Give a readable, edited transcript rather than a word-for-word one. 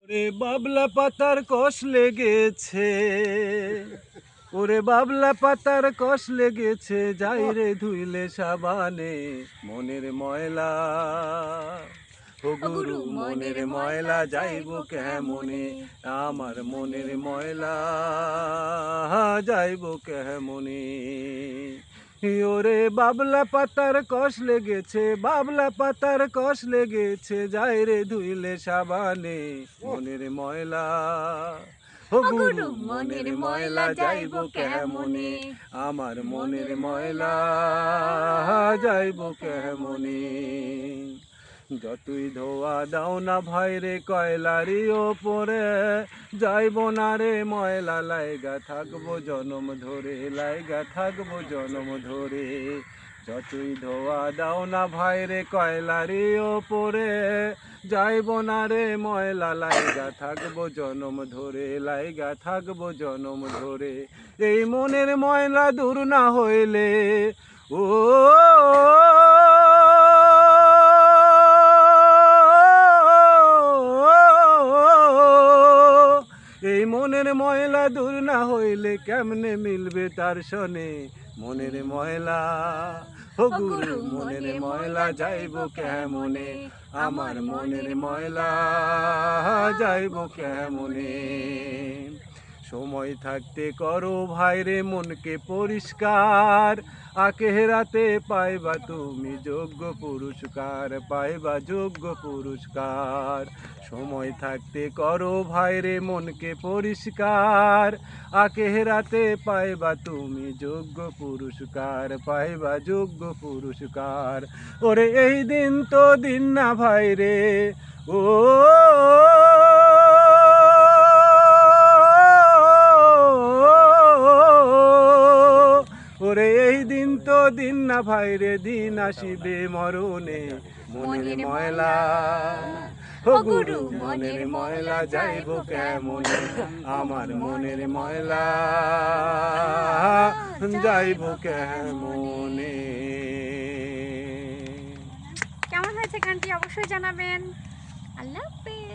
ওরে বাবলা পাতার কষ লেগেছে, ওরে বাবলা পাতার কষ লেগেছে, যাই রে ধুইলে সাবানে মনের ময়লা। ও গুরু মনের ময়লা যাইব কেমনে, আমার মনের ময়লা যাইব কেমনে। ওরে বাবলা পাতার কষ লেগেছে, বাবলা পাতার কষ লেগেছে, যাই রে ধুইলে সাবানে মনের ময়লা। ও গুরু মনের ময়লা যাইব কেমনে, আমার মনের ময়লা যাইব কেমনে। যতই ধোয়া দাও না ভাই রে কয়লারি ওপরে, যাইব না রে ময়লা, লাইগা থাকবো জনম ধরে, লাইগা থাকবো জনম ধরে। যতই ধোয়া দাও না ভাই রে কয়লারি ওপরে, যাইব না রে ময়লা, লাইগা থাকবো জনম ধরে, লাইগা থাকবো জনম ধরে। এই মনের ময়লা দূর না হইলে, ও এই মনের ময়লা দূর না হইলে, কেমনে মিলবে তার সনে মনের ময়লা। ও গুরু মনের ময়লা যাইব কেমনে, আমার মনের ময়লা যাইব কেমনে। সময় থাকতে করো ভাইরে মনকে পরিষ্কার, আখেরাতে পাইবা তুমি যোগ্য পুরস্কার, পাইবা যোগ্য পুরস্কার। সময় থাকতে করো ভাইরে মনকে পরিষ্কার, আখেরাতে পাইবা তুমি যোগ্য পুরস্কার, পাইবা যোগ্য পুরস্কার। ওরে এই দিন তো দিন না ভাইরে, ও ওরে এই দিন তো দিন না ভাইরে, দিন আসিবে মরণে মনের ময়লা। ও গুরু মনের ময়লা যাইব কেমনে, আমার মনের ময়লা যাইব কেমনে। কেমন হয়েছে গানটি অবশ্যই জানাবেন। আল্লাহ হাফেজ।